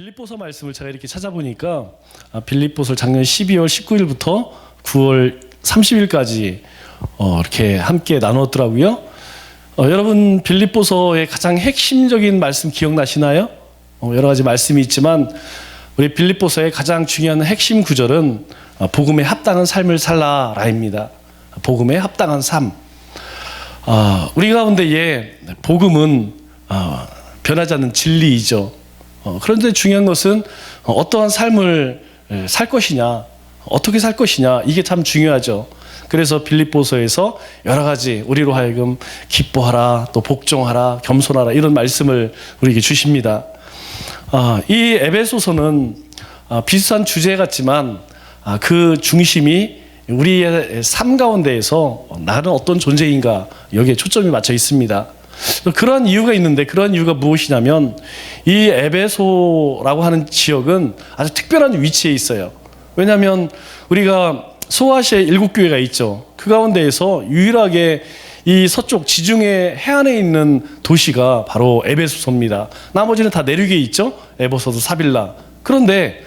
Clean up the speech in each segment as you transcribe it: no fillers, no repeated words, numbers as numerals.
빌립보서 말씀을 제가 이렇게 찾아보니까 빌립보서를 작년 12월 19일부터 9월 30일까지 이렇게 함께 나눴더라고요. 여러분 빌립보서의 가장 핵심적인 말씀 기억나시나요? 여러 가지 말씀이 있지만 우리 빌립보서의 가장 중요한 핵심 구절은 복음에 합당한 삶을 살라라입니다. 복음에 합당한 삶. 우리 가운데에 복음은 변하지 않는 진리이죠. 그런데 중요한 것은 어떠한 삶을 살 것이냐, 어떻게 살 것이냐, 이게 참 중요하죠. 그래서 빌립보서에서 여러 가지 우리로 하여금 기뻐하라, 또 복종하라, 겸손하라 이런 말씀을 우리에게 주십니다. 이 에베소서는 비슷한 주제 같지만 그 중심이 우리의 삶 가운데에서 나는 어떤 존재인가 여기에 초점이 맞춰 있습니다. 그러한 이유가 있는데 그러한 이유가 무엇이냐면 이 에베소라고 하는 지역은 아주 특별한 위치에 있어요. 왜냐하면 우리가 소아시아에 7교회가 있죠. 그 가운데에서 유일하게 이 서쪽 지중해 해안에 있는 도시가 바로 에베소서입니다. 나머지는 다 내륙에 있죠. 에베소도 사빌라. 그런데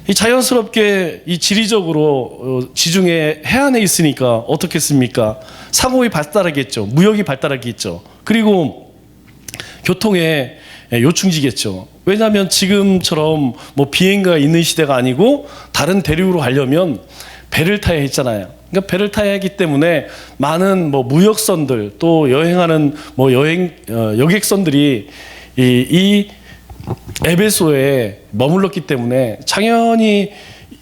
이 자연스럽게 이 지리적으로 지중해 해안에 있으니까 어떻겠습니까? 상호이 발달하겠죠. 무역이 발달하겠죠. 그리고 교통에 요충지겠죠. 왜냐하면 지금처럼 뭐 비행기가 있는 시대가 아니고 다른 대륙으로 가려면 배를 타야 했잖아요. 그러니까 배를 타야 하기 때문에 많은 뭐 무역선들 또 여행하는 뭐 여객선들이 이 에베소에 머물렀기 때문에 당연히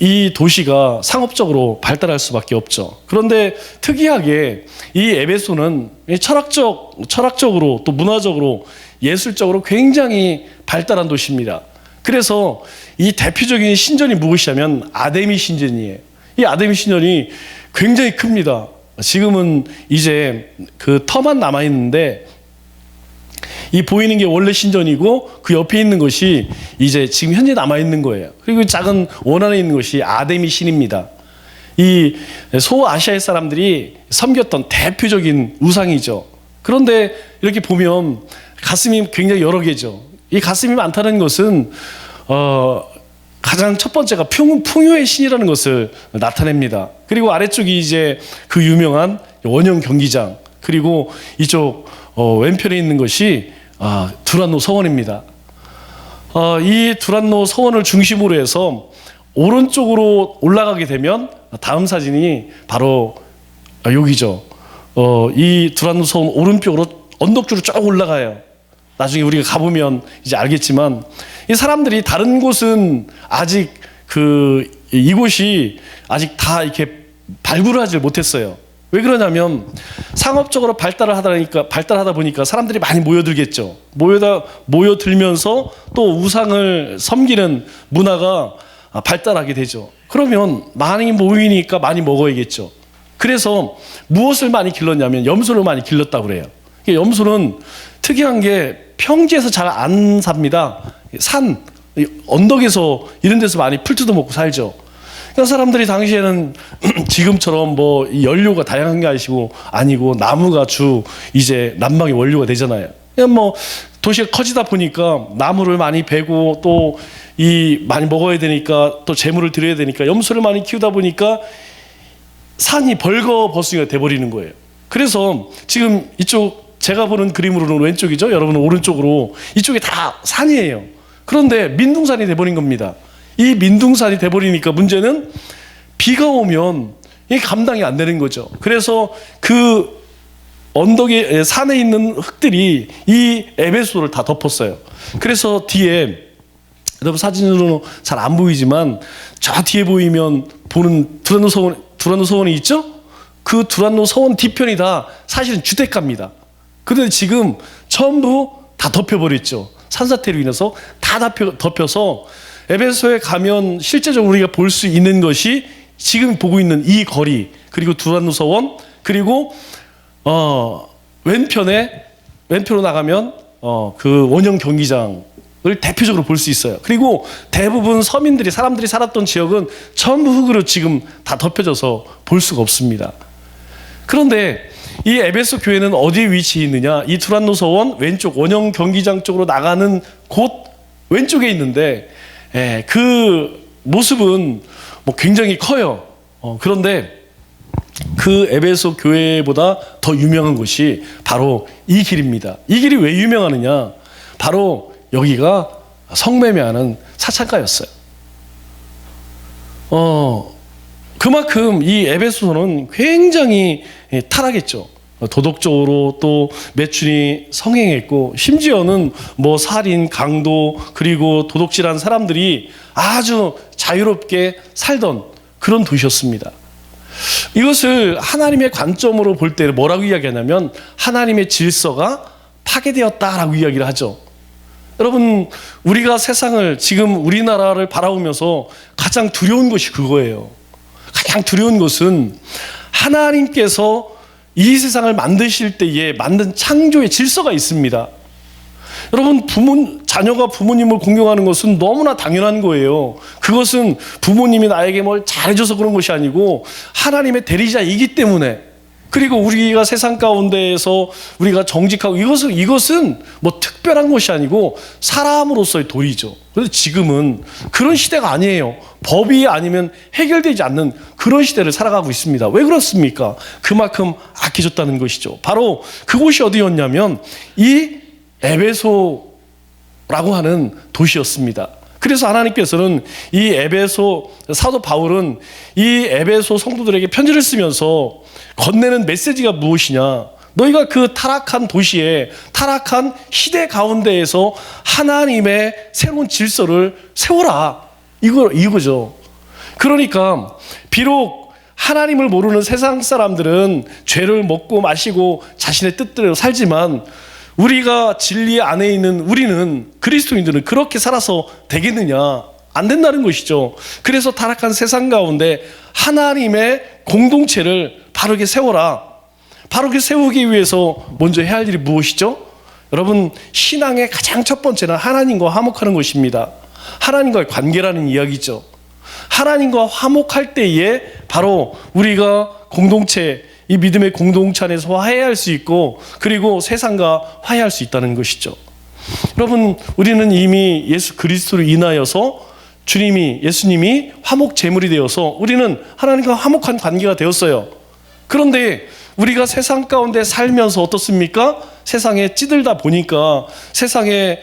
이 도시가 상업적으로 발달할 수밖에 없죠. 그런데 특이하게 이 에베소는 철학적으로 또 문화적으로 예술적으로 굉장히 발달한 도시입니다. 그래서 이 대표적인 신전이 무엇이냐면 아데미 신전이에요. 이 아데미 신전이 굉장히 큽니다. 지금은 이제 그 터만 남아 있는데 이 보이는 게 원래 신전이고 그 옆에 있는 것이 이제 지금 현재 남아 있는 거예요. 그리고 작은 원 안에 있는 것이 아데미 신입니다. 이 소아시아의 사람들이 섬겼던 대표적인 우상이죠. 그런데 이렇게 보면 가슴이 굉장히 여러 개죠. 이 가슴이 많다는 것은 가장 첫 번째가 풍요의 신이라는 것을 나타냅니다. 그리고 아래쪽이 이제 그 유명한 원형 경기장, 그리고 이쪽 왼편에 있는 것이 두란노 서원입니다. 이 두란노 서원을 중심으로 해서 오른쪽으로 올라가게 되면 다음 사진이 바로 여기죠. 이 두란노 서원 오른쪽으로 언덕 쪽으로 쭉 올라가요. 나중에 우리가 가보면 이제 알겠지만 이 사람들이 다른 곳은 아직 이곳이 아직 다 이렇게 발굴을 하지 못했어요. 왜 그러냐면 상업적으로 발달하다 보니까 사람들이 많이 모여들겠죠. 모여들면서 또 우상을 섬기는 문화가 발달하게 되죠. 그러면 많이 모이니까 많이 먹어야겠죠. 그래서 무엇을 많이 길렀냐면 염소를 많이 길렀다고 그래요. 염소는 특이한 게 평지에서 잘 안 삽니다. 산, 언덕에서 이런 데서 많이 풀 뜯어먹고 살죠. 그러니까 사람들이 당시에는 지금처럼 뭐 연료가 다양한 게 아니고 나무가 이제 난방의 원료가 되잖아요. 그냥 뭐 도시가 커지다 보니까 나무를 많이 베고 또 많이 먹어야 되니까 또 재물을 드려야 되니까 염소를 많이 키우다 보니까 산이 벌거벗으니까 돼버리는 거예요. 그래서 지금 이쪽 제가 보는 그림으로는 왼쪽이죠. 여러분은 오른쪽으로 이쪽이 다 산이에요. 그런데 민둥산이 돼버린 겁니다. 이 민둥산이 돼버리니까 문제는 비가 오면 이게 감당이 안 되는 거죠. 그래서 그 언덕에 산에 있는 흙들이 이 에베소를 다 덮었어요. 그래서 뒤에 여러분 사진으로 잘 안 보이지만 저 뒤에 보이면 보는 두란노 서원이 있죠? 그 두란노 서원 뒤편이 다 사실은 주택가입니다. 그런데 지금 전부 다 덮여버렸죠. 산사태로 인해서 다 덮여서 에베소에 가면 실제적으로 우리가 볼 수 있는 것이 지금 보고 있는 이 거리, 그리고 두란노 서원, 그리고 왼편으로 나가면 그 원형 경기장을 대표적으로 볼 수 있어요. 그리고 대부분 사람들이 살았던 지역은 전부 흙으로 지금 다 덮여져서 볼 수가 없습니다. 그런데 이 에베소 교회는 어디에 위치해 있느냐? 이 두란노 서원 왼쪽 원형 경기장 쪽으로 나가는 곳 왼쪽에 있는데 그 모습은 뭐 굉장히 커요. 그런데 그 에베소 교회보다 더 유명한 곳이 바로 이 길입니다. 이 길이 왜 유명하느냐? 바로 여기가 성매매하는 사창가였어요. 그만큼 이 에베소는 굉장히 타락했죠. 도덕적으로 또 매춘이 성행했고, 심지어는 뭐 살인, 강도, 그리고 도둑질한 사람들이 아주 자유롭게 살던 그런 도시였습니다. 이것을 하나님의 관점으로 볼 때 뭐라고 이야기하냐면 하나님의 질서가 파괴되었다라고 이야기를 하죠. 여러분, 우리가 세상을, 지금 우리나라를 바라보면서 가장 두려운 것이 그거예요. 가장 두려운 것은 하나님께서 이 세상을 만드실 때에 만든 창조의 질서가 있습니다. 여러분, 자녀가 부모님을 공경하는 것은 너무나 당연한 거예요. 그것은 부모님이 나에게 뭘 잘해줘서 그런 것이 아니고 하나님의 대리자이기 때문에, 그리고 우리가 세상 가운데에서 우리가 정직하고, 이것은 뭐 특별한 것이 아니고 사람으로서의 도리죠. 그런데 지금은 그런 시대가 아니에요. 법이 아니면 해결되지 않는 그런 시대를 살아가고 있습니다. 왜 그렇습니까? 그만큼 악해졌다는 것이죠. 바로 그곳이 어디였냐면 이 에베소라고 하는 도시였습니다. 그래서 하나님께서는 이 에베소, 사도 바울은 이 에베소 성도들에게 편지를 쓰면서 건네는 메시지가 무엇이냐? 너희가 그 타락한 도시에, 타락한 시대 가운데에서 하나님의 새로운 질서를 세워라, 이거죠. 그러니까 비록 하나님을 모르는 세상 사람들은 죄를 먹고 마시고 자신의 뜻대로 살지만, 우리가 진리 안에 있는 우리는, 그리스도인들은 그렇게 살아서 되겠느냐? 안 된다는 것이죠. 그래서 타락한 세상 가운데 하나님의 공동체를 바르게 세워라. 바르게 세우기 위해서 먼저 해야 할 일이 무엇이죠? 여러분, 신앙의 가장 첫 번째는 하나님과 화목하는 것입니다. 하나님과의 관계라는 이야기죠. 하나님과 화목할 때에 바로 우리가 공동체, 이 믿음의 공동체 안에서 화해할 수 있고, 그리고 세상과 화해할 수 있다는 것이죠. 여러분, 우리는 이미 예수 그리스도로 인하여서 예수님이 화목 제물이 되어서 우리는 하나님과 화목한 관계가 되었어요. 그런데 우리가 세상 가운데 살면서 어떻습니까? 세상에 찌들다 보니까 세상의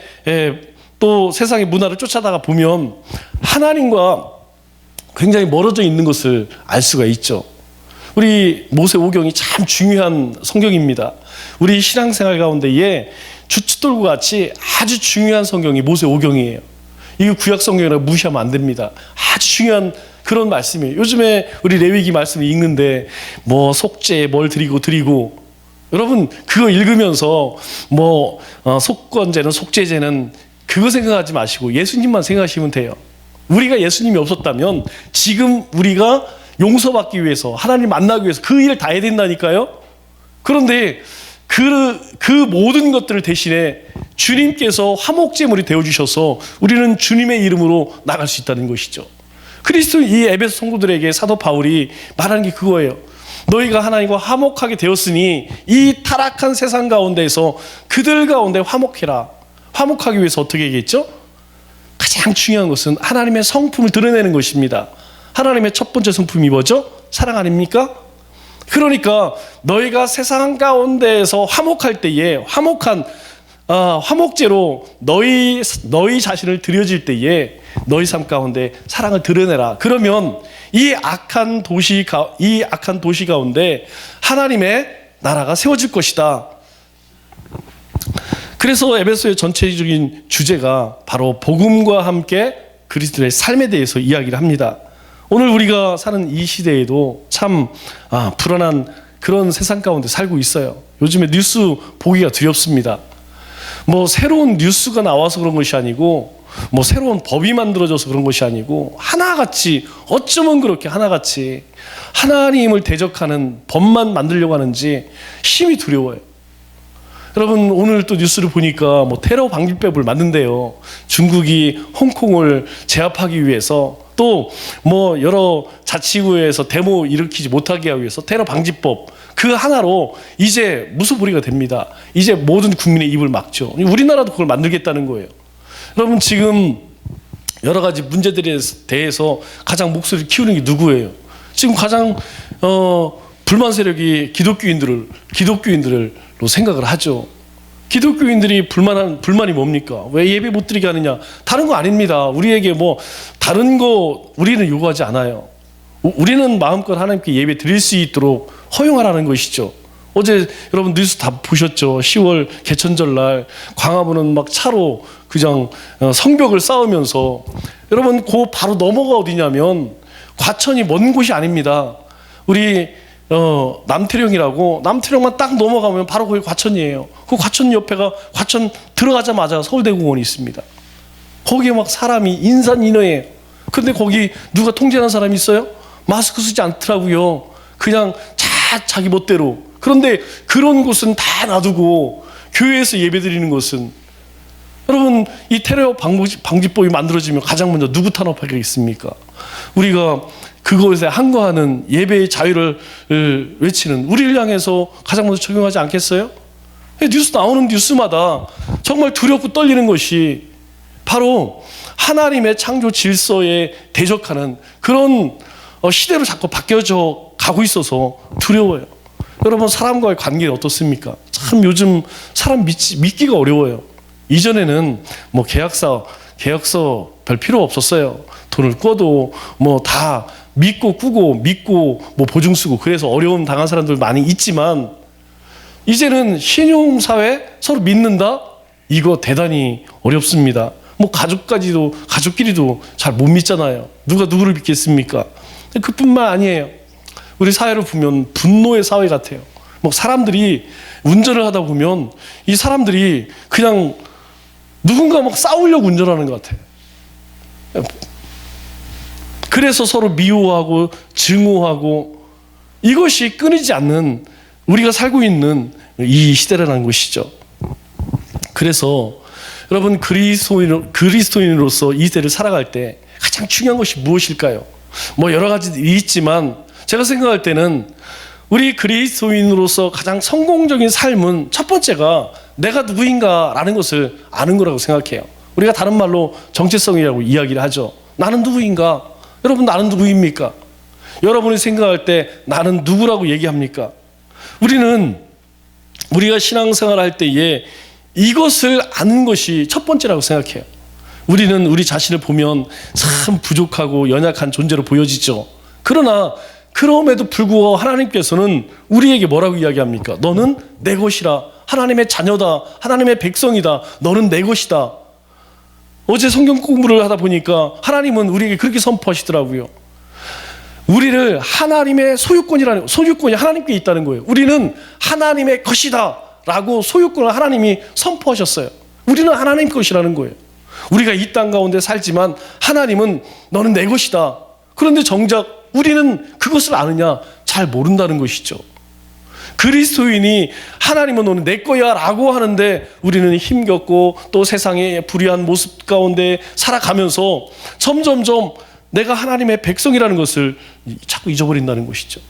문화를 쫓아다가 보면 하나님과 굉장히 멀어져 있는 것을 알 수가 있죠. 우리 모세오경이 참 중요한 성경입니다. 우리 신앙생활 가운데에 주춧돌과 같이 아주 중요한 성경이 모세오경이에요. 이거 구약 성경이라고 무시하면 안 됩니다. 아주 중요한 그런 말씀이에요. 요즘에 우리 레위기 말씀을 읽는데 뭐 속죄 뭘 드리고 여러분, 그거 읽으면서 뭐 속건제는, 속죄제는 그거 생각하지 마시고 예수님만 생각하시면 돼요. 우리가 예수님이 없었다면 지금 우리가 용서받기 위해서, 하나님 만나기 위해서 그 일을 다 해야 된다니까요. 그런데 그 모든 것들을 대신에 주님께서 화목제물이 되어주셔서 우리는 주님의 이름으로 나갈 수 있다는 것이죠. 그리스도, 이 에베소 성도들에게 사도 바울이 말하는 게 그거예요. 너희가 하나님과 화목하게 되었으니 이 타락한 세상 가운데에서 그들 가운데 화목해라. 화목하기 위해서 어떻게 얘기했죠? 가장 중요한 것은 하나님의 성품을 드러내는 것입니다. 하나님의 첫 번째 성품이 뭐죠? 사랑 아닙니까? 그러니까 너희가 세상 가운데에서 화목할 때에, 화목제로 너희 자신을 드려질 때에 너희 삶 가운데 사랑을 드러내라. 그러면 이 악한 도시 가운데 하나님의 나라가 세워질 것이다. 그래서 에베소의 전체적인 주제가 바로 복음과 함께 그리스도의 삶에 대해서 이야기를 합니다. 오늘 우리가 사는 이 시대에도 참 불안한 그런 세상 가운데 살고 있어요. 요즘에 뉴스 보기가 두렵습니다. 뭐 새로운 뉴스가 나와서 그런 것이 아니고, 뭐 새로운 법이 만들어져서 그런 것이 아니고, 하나같이, 어쩌면 그렇게 하나같이 하나님을 대적하는 법만 만들려고 하는지 심히 두려워요. 여러분, 오늘 또 뉴스를 보니까 뭐 테러 방지법을 만든대요. 중국이 홍콩을 제압하기 위해서, 또 뭐 여러 자치구에서 데모 일으키지 못하게 하기 위해서 테러 방지법, 그 하나로 이제 무소불위가 됩니다. 이제 모든 국민의 입을 막죠. 우리나라도 그걸 만들겠다는 거예요. 여러분, 지금 여러 가지 문제들에 대해서 가장 목소리를 키우는 게 누구예요? 지금 가장 불만 세력이 기독교인들로 생각을 하죠. 기독교인들이 불만이 뭡니까? 왜 예배 못 드리게 하느냐? 다른 거 아닙니다. 우리에게 뭐 다른 거 우리는 요구하지 않아요. 우리는 마음껏 하나님께 예배 드릴 수 있도록 허용하라는 것이죠. 어제 여러분 뉴스 다 보셨죠? 10월 개천절 날 광화문은 막 차로 그냥 성벽을 쌓으면서, 여러분 그 바로 넘어가 어디냐면 과천이 먼 곳이 아닙니다. 우리 남태령이라고, 남태령만 딱 넘어가면 바로 거기 과천이에요. 그 과천 옆에가, 과천 들어가자마자 서울대공원이 있습니다. 거기에 막 사람이 인산인해예요. 근데 거기 누가 통제하는 사람이 있어요? 마스크 쓰지 않더라고요. 그냥 자기 멋대로. 그런데 그런 곳은 다 놔두고 교회에서 예배드리는 것은, 여러분 이 테러 방지법이 만들어지면 가장 먼저 누구 탄압하겠습니까? 우리가 그것에 항거하는 예배의 자유를 외치는 우리를 향해서 가장 먼저 적용하지 않겠어요? 뉴스 나오는 뉴스마다 정말 두렵고 떨리는 것이 바로 하나님의 창조 질서에 대적하는 그런 시대로 자꾸 바뀌어져 가고 있어서 두려워요. 여러분 사람과의 관계는 어떻습니까? 참 요즘 사람 믿기가 어려워요. 이전에는 뭐 계약서 별 필요 없었어요. 돈을 꿔도 뭐 다 믿고 꾸고 믿고 뭐 보증 쓰고, 그래서 어려움 당한 사람들 많이 있지만, 이제는 신용사회 서로 믿는다? 이거 대단히 어렵습니다. 뭐 가족끼리도 잘 못 믿잖아요. 누가 누구를 믿겠습니까? 그뿐만 아니에요. 우리 사회를 보면 분노의 사회 같아요. 뭐 사람들이 운전을 하다 보면 이 사람들이 그냥 누군가 막 싸우려고 운전하는 것 같아요. 그래서 서로 미워하고 증오하고, 이것이 끊이지 않는 우리가 살고 있는 이 시대라는 것이죠. 그래서 여러분 그리스도인으로서 이 시대를 살아갈 때 가장 중요한 것이 무엇일까요? 뭐 여러 가지 있지만 제가 생각할 때는 우리 그리스도인으로서 가장 성공적인 삶은 첫 번째가 내가 누구인가라는 것을 아는 거라고 생각해요. 우리가 다른 말로 정체성이라고 이야기를 하죠. 나는 누구인가? 여러분 나는 누구입니까? 여러분이 생각할 때 나는 누구라고 얘기합니까? 우리가 신앙생활 할 때에 이것을 아는 것이 첫 번째라고 생각해요. 우리는 우리 자신을 보면 참 부족하고 연약한 존재로 보여지죠. 그러나 그럼에도 불구하고 하나님께서는 우리에게 뭐라고 이야기합니까? 너는 내 것이라. 하나님의 자녀다. 하나님의 백성이다. 너는 내 것이다. 어제 성경 공부를 하다 보니까 하나님은 우리에게 그렇게 선포하시더라고요. 우리를 하나님의 소유권이 하나님께 있다는 거예요. 우리는 하나님의 것이다 라고 소유권을 하나님이 선포하셨어요. 우리는 하나님 것이라는 거예요. 우리가 이 땅 가운데 살지만 하나님은 너는 내 것이다. 그런데 정작 우리는 그것을 아느냐? 잘 모른다는 것이죠. 그리스도인이 하나님은 너는 내 거야 라고 하는데 우리는 힘겹고 또 세상의 불의한 모습 가운데 살아가면서 점점점 내가 하나님의 백성이라는 것을 자꾸 잊어버린다는 것이죠.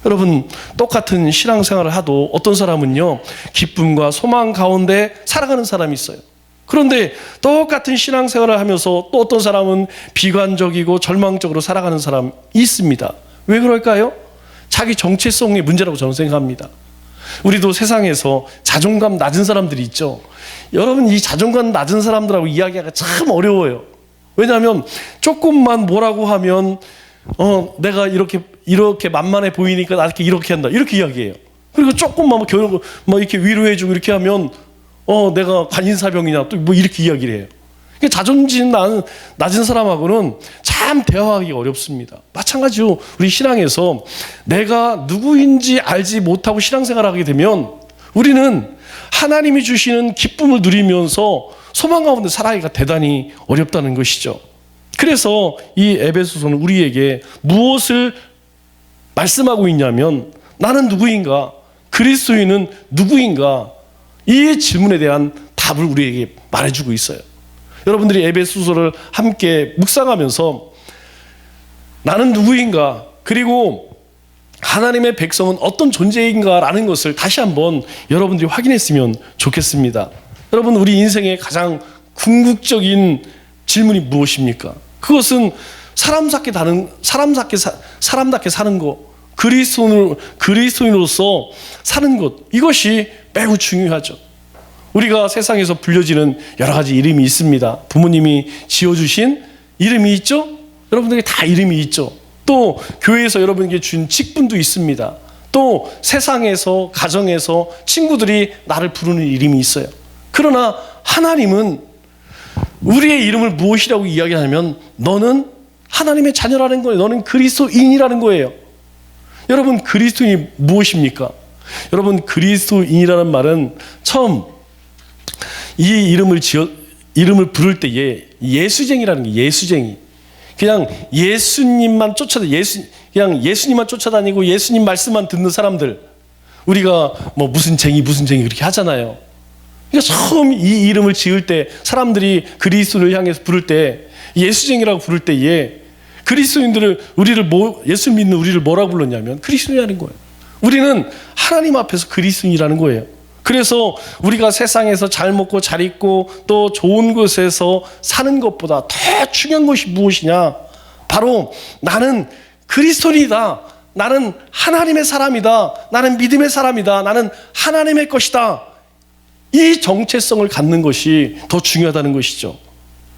여러분 똑같은 신앙생활을 하도 어떤 사람은요 기쁨과 소망 가운데 살아가는 사람이 있어요. 그런데 똑같은 신앙생활을 하면서 또 어떤 사람은 비관적이고 절망적으로 살아가는 사람이 있습니다. 왜 그럴까요? 자기 정체성의 문제라고 저는 생각합니다. 우리도 세상에서 자존감 낮은 사람들이 있죠. 여러분 이 자존감 낮은 사람들하고 이야기하기가 참 어려워요. 왜냐하면 조금만 뭐라고 하면 내가 이렇게 만만해 보이니까 나한테 이렇게 한다 이렇게 이야기해요. 그리고 조금만 막 이렇게 위로해주고 이렇게 하면 내가 관인사병이냐 또 뭐 이렇게 이야기를 해요. 자존심 낮은 사람하고는 참 대화하기 어렵습니다. 마찬가지로 우리 신앙에서 내가 누구인지 알지 못하고 신앙생활을 하게 되면 우리는 하나님이 주시는 기쁨을 누리면서 소망 가운데 살아가기가 대단히 어렵다는 것이죠. 그래서 이 에베소서는 우리에게 무엇을 말씀하고 있냐면 나는 누구인가? 그리스도인은 누구인가? 이 질문에 대한 답을 우리에게 말해주고 있어요. 여러분들이 에베소서를 함께 묵상하면서 나는 누구인가? 그리고 하나님의 백성은 어떤 존재인가라는 것을 다시 한번 여러분들이 확인했으면 좋겠습니다. 여러분 우리 인생의 가장 궁극적인 질문이 무엇입니까? 그것은 사람답게 사는 것, 그리스도인으로서 사는 것, 이것이 매우 중요하죠. 우리가 세상에서 불려지는 여러 가지 이름이 있습니다. 부모님이 지어주신 이름이 있죠? 여러분들에게 다 이름이 있죠. 또 교회에서 여러분에게 준 직분도 있습니다. 또 세상에서, 가정에서 친구들이 나를 부르는 이름이 있어요. 그러나 하나님은 우리의 이름을 무엇이라고 이야기하냐면 너는 하나님의 자녀라는 거예요. 너는 그리스도인이라는 거예요. 여러분, 그리스도인이 무엇입니까? 여러분, 그리스도인이라는 말은 처음 이 이름을 부를 때에 예수쟁이라는 게, 예수쟁이. 그냥 예수님만 쫓아다니고 예수님 말씀만 듣는 사람들, 우리가 뭐 무슨 쟁이 그렇게 하잖아요. 그러니까 처음 이 이름을 지을 때 사람들이 그리스도를 향해서 부를 때, 예수쟁이라고 부를 때에 그리스도인들을, 예수 믿는 우리를 뭐라고 불렀냐면 그리스도인이라는 거예요. 우리는 하나님 앞에서 그리스도인이라는 거예요. 그래서 우리가 세상에서 잘 먹고 잘 입고 또 좋은 곳에서 사는 것보다 더 중요한 것이 무엇이냐? 바로 나는 그리스도인이다. 나는 하나님의 사람이다. 나는 믿음의 사람이다. 나는 하나님의 것이다. 이 정체성을 갖는 것이 더 중요하다는 것이죠.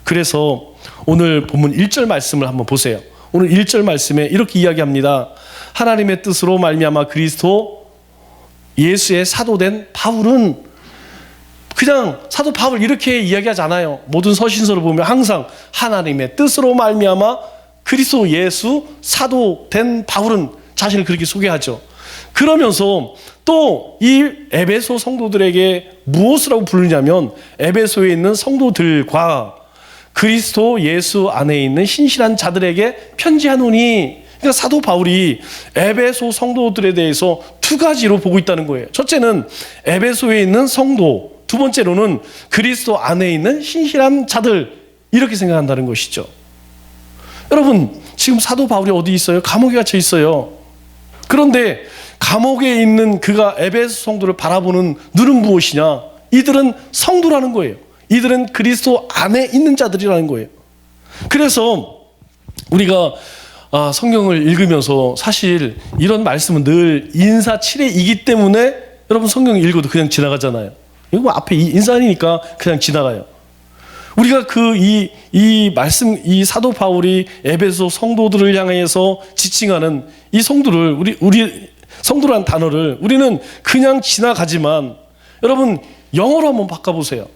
그래서 오늘 본문 1절 말씀을 한번 보세요. 오늘 1절 말씀에 이렇게 이야기합니다. 하나님의 뜻으로 말미암아 그리스도 예수의 사도된 바울은, 그냥 사도 바울 이렇게 이야기하지 않아요. 모든 서신서를 보면 항상 하나님의 뜻으로 말미암아 그리스도 예수 사도된 바울은 자신을 그렇게 소개하죠. 그러면서 또 이 에베소 성도들에게 무엇이라고 부르냐면 에베소에 있는 성도들과 그리스도 예수 안에 있는 신실한 자들에게 편지하노니, 그러니까 사도 바울이 에베소 성도들에 대해서 두 가지로 보고 있다는 거예요. 첫째는 에베소에 있는 성도, 두 번째로는 그리스도 안에 있는 신실한 자들, 이렇게 생각한다는 것이죠. 여러분, 지금 사도 바울이 어디 있어요? 감옥에 갇혀 있어요. 그런데 감옥에 있는 그가 에베소 성도를 바라보는 눈은 무엇이냐? 이들은 성도라는 거예요. 이들은 그리스도 안에 있는 자들이라는 거예요. 그래서 우리가 성경을 읽으면서 사실 이런 말씀은 늘 인사치레이기 때문에 여러분 성경 읽어도 그냥 지나가잖아요. 이거 앞에 인사니까 그냥 지나가요. 우리가 이 말씀, 이 사도 바울이 에베소 성도들을 향해서 지칭하는 이 성도를, 우리 성도라는 단어를 우리는 그냥 지나가지만, 여러분 영어로 한번 바꿔보세요.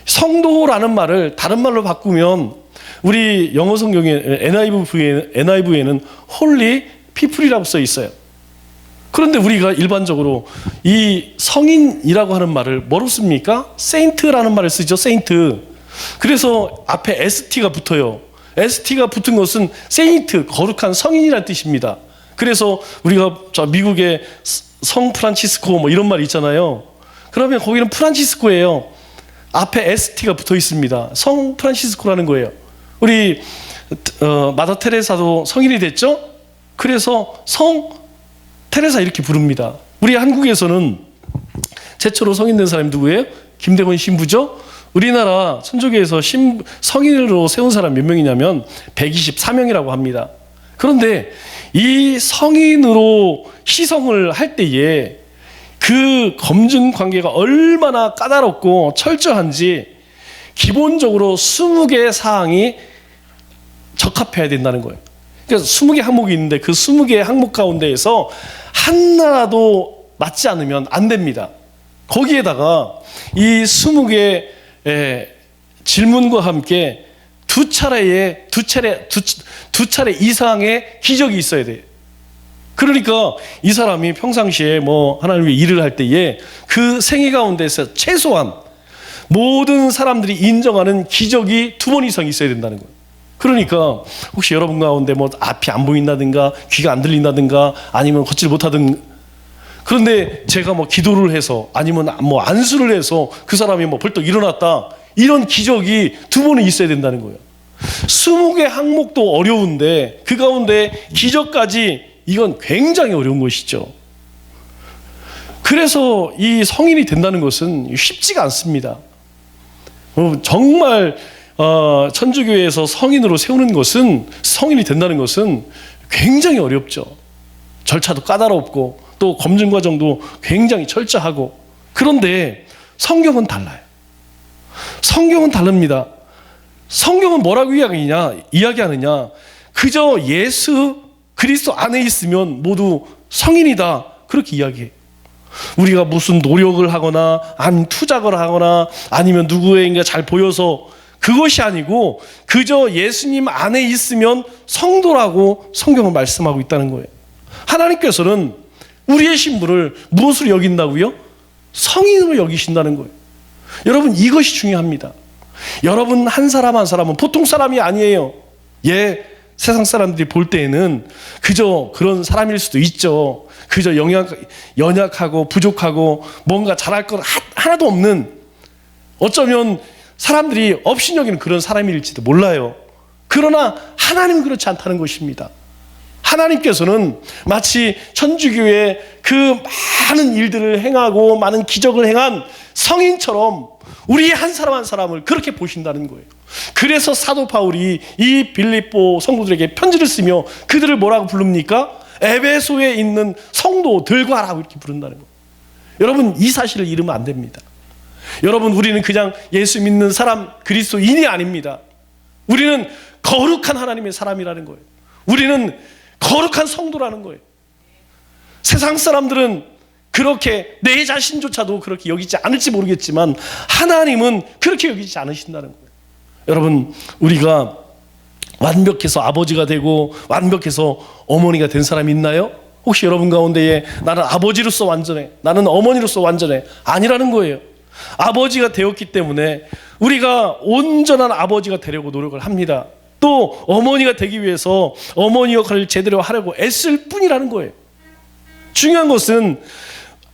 성도라는 말을 다른 말로 바꾸면 우리 영어 성경에 NIV에는 Holy People이라고 써 있어요. 그런데 우리가 일반적으로 이 성인이라고 하는 말을 뭐로 씁니까? Saint라는 말을 쓰죠. Saint. 그래서 앞에 ST가 붙어요. ST가 붙은 것은 Saint, 거룩한 성인이라는 뜻입니다. 그래서 우리가 미국의 성 프란치스코 뭐 이런 말이 있잖아요. 그러면 거기는 프란치스코예요. 앞에 ST가 붙어 있습니다. 성 프란치스코라는 거예요. 우리 마더 테레사도 성인이 됐죠? 그래서 성 테레사 이렇게 부릅니다. 우리 한국에서는 최초로 성인 된 사람이 누구예요? 김대건 신부죠? 우리나라 천주교에서 성인으로 세운 사람 몇 명이냐면 124명이라고 합니다. 그런데 이 성인으로 시성을 할 때에 그 검증 관계가 얼마나 까다롭고 철저한지 기본적으로 20개의 사항이 적합해야 된다는 거예요. 그래서 20개 항목이 있는데 그 20개의 항목 가운데에서 하나라도 맞지 않으면 안 됩니다. 거기에다가 이 20개 질문과 함께 두 차례 이상의 기적이 있어야 돼요. 그러니까 이 사람이 평상시에 뭐 하나님 위해 일을 할 때에 그 생애 가운데서 최소한 모든 사람들이 인정하는 기적이 2번 이상 있어야 된다는 거예요. 그러니까 혹시 여러분 가운데 뭐 앞이 안 보인다든가 귀가 안 들린다든가 아니면 걷질 못하든, 그런데 제가 뭐 기도를 해서 아니면 뭐 안수를 해서 그 사람이 뭐 벌떡 일어났다, 이런 기적이 2번은 있어야 된다는 거예요. 20개 항목도 어려운데 그 가운데 기적까지, 이건 굉장히 어려운 것이죠. 그래서 이 성인이 된다는 것은 쉽지가 않습니다. 정말 천주교에서 성인으로 세우는 것은, 성인이 된다는 것은 굉장히 어렵죠. 절차도 까다롭고 또 검증 과정도 굉장히 철저하고. 그런데 성경은 달라요. 성경은 다릅니다. 성경은 뭐라고 이야기하느냐? 그저 예수 그리스도 안에 있으면 모두 성인이다, 그렇게 이야기해요. 우리가 무슨 노력을 하거나 아니면 투작을 하거나 아니면 누구에게 잘 보여서, 그것이 아니고 그저 예수님 안에 있으면 성도라고 성경은 말씀하고 있다는 거예요. 하나님께서는 우리의 신분을 무엇으로 여긴다고요? 성인으로 여기신다는 거예요. 여러분, 이것이 중요합니다. 여러분 한 사람 한 사람은 보통 사람이 아니에요. 세상 사람들이 볼 때에는 그저 그런 사람일 수도 있죠. 그저 연약하고 부족하고 뭔가 잘할 건 하나도 없는, 어쩌면 사람들이 업신여기는 그런 사람일지도 몰라요. 그러나 하나님은 그렇지 않다는 것입니다. 하나님께서는 마치 천주교의 그 많은 일들을 행하고 많은 기적을 행한 성인처럼 우리 한 사람 한 사람을 그렇게 보신다는 거예요. 그래서 사도 바울이 이 빌립보 성도들에게 편지를 쓰며 그들을 뭐라고 부릅니까? 에베소에 있는 성도들과라고 이렇게 부른다는 거예요. 여러분, 이 사실을 잃으면 안 됩니다. 여러분, 우리는 그냥 예수 믿는 사람, 그리스도인이 아닙니다. 우리는 거룩한 하나님의 사람이라는 거예요. 우리는 거룩한 성도라는 거예요. 세상 사람들은 그렇게 내 자신조차도 그렇게 여기지 않을지 모르겠지만 하나님은 그렇게 여기지 않으신다는 거예요. 여러분, 우리가 완벽해서 아버지가 되고 완벽해서 어머니가 된 사람이 있나요? 혹시 여러분 가운데에 나는 아버지로서 완전해, 나는 어머니로서 완전해, 아니라는 거예요. 아버지가 되었기 때문에 우리가 온전한 아버지가 되려고 노력을 합니다. 또 어머니가 되기 위해서 어머니 역할을 제대로 하려고 애쓸 뿐이라는 거예요. 중요한 것은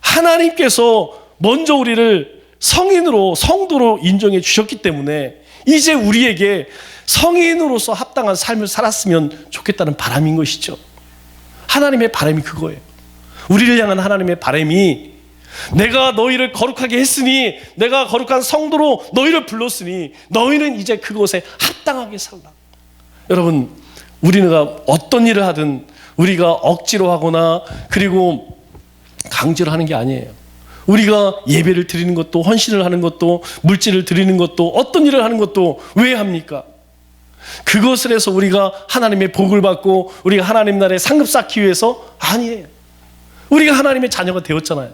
하나님께서 먼저 우리를 성인으로, 성도로 인정해 주셨기 때문에 이제 우리에게 성인으로서 합당한 삶을 살았으면 좋겠다는 바람인 것이죠. 하나님의 바람이 그거예요. 우리를 향한 하나님의 바람이, 내가 너희를 거룩하게 했으니, 내가 거룩한 성도로 너희를 불렀으니 너희는 이제 그곳에 합당하게 살라. 여러분, 우리가 어떤 일을 하든 우리가 억지로 하거나 그리고 강제로 하는 게 아니에요. 우리가 예배를 드리는 것도, 헌신을 하는 것도, 물질을 드리는 것도, 어떤 일을 하는 것도 왜 합니까? 그것을 해서 우리가 하나님의 복을 받고 우리가 하나님 나라에 상급 쌓기 위해서? 아니에요. 우리가 하나님의 자녀가 되었잖아요.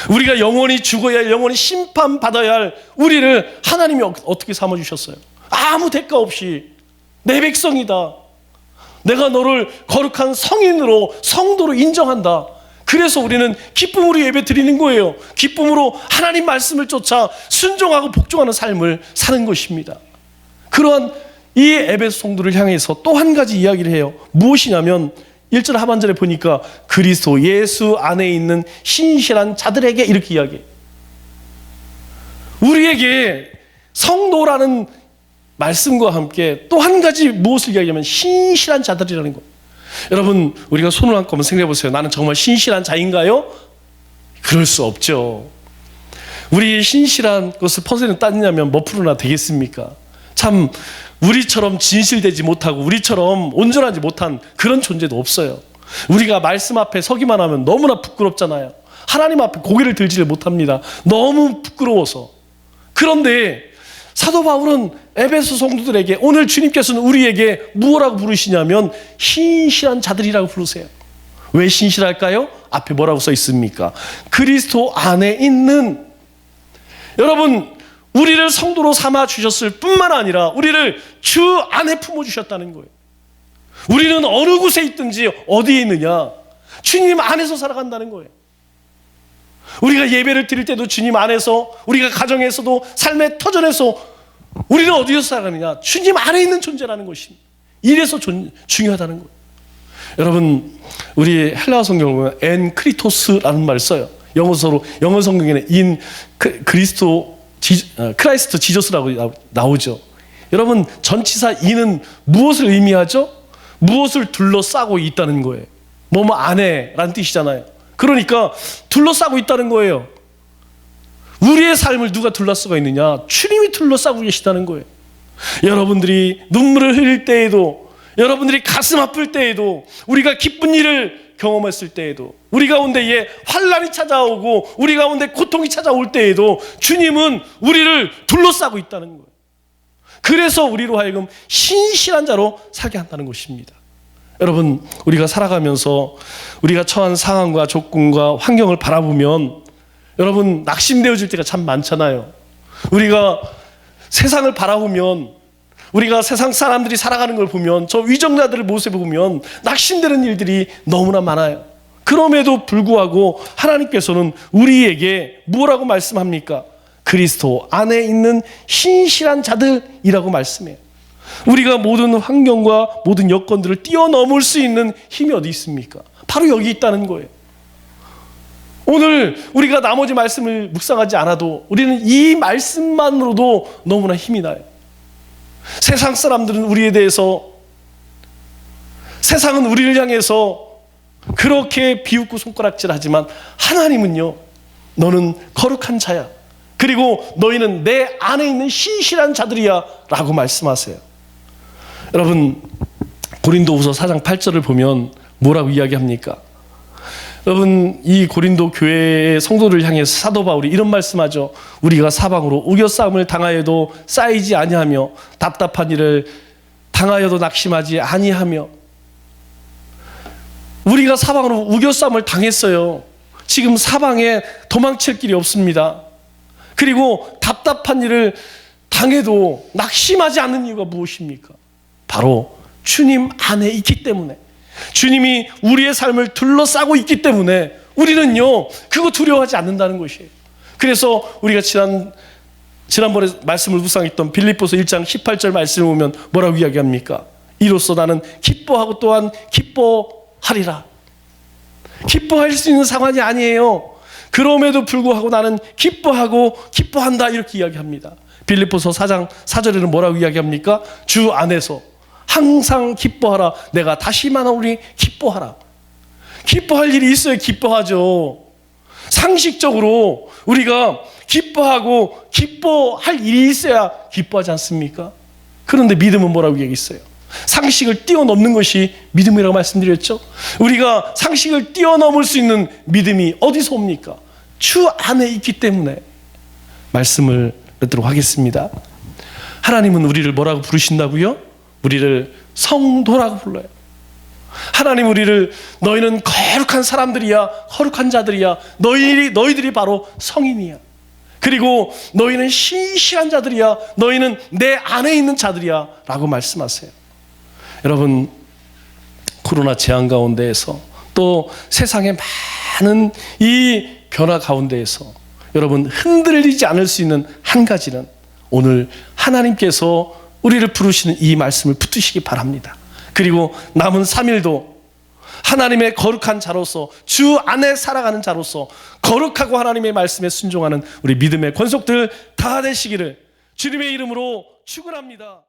우리가 영원히 죽어야 할, 영원히 심판받아야 할 우리를 하나님이 어떻게 삼아주셨어요? 아무 대가 없이 내 백성이다, 내가 너를 거룩한 성인으로, 성도로 인정한다. 그래서 우리는 기쁨으로 예배 드리는 거예요. 기쁨으로 하나님 말씀을 쫓아 순종하고 복종하는 삶을 사는 것입니다. 그러한 이 에베소 성도를 향해서 또 한 가지 이야기를 해요. 무엇이냐면 1절 하반절에 보니까 그리스도 예수 안에 있는 신실한 자들에게 이렇게 이야기해요. 우리에게 성도라는 말씀과 함께 또 한 가지 무엇을 이야기하면 신실한 자들이라는 것. 여러분, 우리가 손을 한번 한번 생각해 보세요. 나는 정말 신실한 자인가요? 그럴 수 없죠. 우리 신실한 것을 퍼센트 따지냐면 몇 프로나 되겠습니까? 참 우리처럼 진실되지 못하고 우리처럼 온전하지 못한 그런 존재도 없어요. 우리가 말씀 앞에 서기만 하면 너무나 부끄럽잖아요. 하나님 앞에 고개를 들지를 못합니다. 너무 부끄러워서. 그런데 사도 바울은 에베소 성도들에게, 오늘 주님께서는 우리에게 무엇라고 부르시냐면 신실한 자들이라고 부르세요. 왜 신실할까요? 앞에 뭐라고 써 있습니까? 그리스도 안에 있는. 여러분, 우리를 성도로 삼아 주셨을 뿐만 아니라 우리를 주 안에 품어 주셨다는 거예요. 우리는 어느 곳에 있든지 어디에 있느냐, 주님 안에서 살아간다는 거예요. 우리가 예배를 드릴 때도 주님 안에서, 우리가 가정에서도, 삶의 터전에서 우리는 어디서 살아가느냐? 주님 안에 있는 존재라는 것입니다. 이래서 중요하다는 거예요. 여러분, 우리 헬라어 성경을 보면 엔 크리토스라는 말을 써요. 영어 성경에는 인 크라이스트 지저스라고 나오죠. 여러분, 전치사 인은 무엇을 의미하죠? 무엇을 둘러싸고 있다는 거예요. 뭐뭐 안에라는 뜻이잖아요. 그러니까 둘러싸고 있다는 거예요. 우리의 삶을 누가 둘러싸고 있느냐? 주님이 둘러싸고 계시다는 거예요. 여러분들이 눈물을 흘릴 때에도, 여러분들이 가슴 아플 때에도, 우리가 기쁜 일을 경험했을 때에도, 우리 가운데에 환난이 찾아오고 우리 가운데 고통이 찾아올 때에도 주님은 우리를 둘러싸고 있다는 거예요. 그래서 우리로 하여금 신실한 자로 살게 한다는 것입니다. 여러분, 우리가 살아가면서 우리가 처한 상황과 조건과 환경을 바라보면 여러분 낙심되어질 때가 참 많잖아요. 우리가 세상을 바라보면, 우리가 세상 사람들이 살아가는 걸 보면, 저 위정자들의 모습을 보면 낙심되는 일들이 너무나 많아요. 그럼에도 불구하고 하나님께서는 우리에게 뭐라고 말씀합니까? 그리스도 안에 있는 신실한 자들이라고 말씀해요. 우리가 모든 환경과 모든 여건들을 뛰어넘을 수 있는 힘이 어디 있습니까? 바로 여기 있다는 거예요. 오늘 우리가 나머지 말씀을 묵상하지 않아도 우리는 이 말씀만으로도 너무나 힘이 나요. 세상 사람들은 우리에 대해서, 세상은 우리를 향해서 그렇게 비웃고 손가락질하지만 하나님은요, 너는 거룩한 자야, 그리고 너희는 내 안에 있는 신실한 자들이야 라고 말씀하세요. 여러분, 고린도후서 4장 8절을 보면 뭐라고 이야기합니까? 여러분, 이 고린도 교회의 성도를 향해서 사도 바울이 이런 말씀하죠. 우리가 사방으로 우겨싸움을 당하여도 쌓이지 아니하며 답답한 일을 당하여도 낙심하지 아니하며. 우리가 사방으로 우겨싸움을 당했어요. 지금 사방에 도망칠 길이 없습니다. 그리고 답답한 일을 당해도 낙심하지 않는 이유가 무엇입니까? 바로 주님 안에 있기 때문에, 주님이 우리의 삶을 둘러싸고 있기 때문에 우리는요, 그거 두려워하지 않는다는 것이에요. 그래서 우리가 지난번에 말씀을 묵상했던 빌립보서 1장 18절 말씀을 보면 뭐라고 이야기합니까? 이로써 나는 기뻐하고 또한 기뻐하리라. 기뻐할 수 있는 상황이 아니에요. 그럼에도 불구하고 나는 기뻐하고 기뻐한다, 이렇게 이야기합니다. 빌립보서 4장 4절에는 뭐라고 이야기합니까? 주 안에서 항상 기뻐하라. 내가 다시 말하오니 기뻐하라. 기뻐할 일이 있어야 기뻐하죠. 상식적으로 우리가 기뻐하고 기뻐할 일이 있어야 기뻐하지 않습니까? 그런데 믿음은 뭐라고 얘기했어요? 상식을 뛰어넘는 것이 믿음이라고 말씀드렸죠. 우리가 상식을 뛰어넘을 수 있는 믿음이 어디서 옵니까? 주 안에 있기 때문에. 말씀을 듣도록 하겠습니다. 하나님은 우리를 뭐라고 부르신다고요? 우리를 성도라고 불러요. 하나님 우리를 너희는 거룩한 사람들이야, 거룩한 자들이야, 너희들이 바로 성인이야, 그리고 너희는 신실한 자들이야, 너희는 내 안에 있는 자들이야 라고 말씀하세요. 여러분, 코로나 재앙 가운데에서 또 세상의 많은 이 변화 가운데에서 여러분 흔들리지 않을 수 있는 한 가지는 오늘 하나님께서 우리를 부르시는 이 말씀을 붙드시기 바랍니다. 그리고 남은 3일도 하나님의 거룩한 자로서, 주 안에 살아가는 자로서 거룩하고 하나님의 말씀에 순종하는 우리 믿음의 권속들 다 되시기를 주님의 이름으로 축원합니다.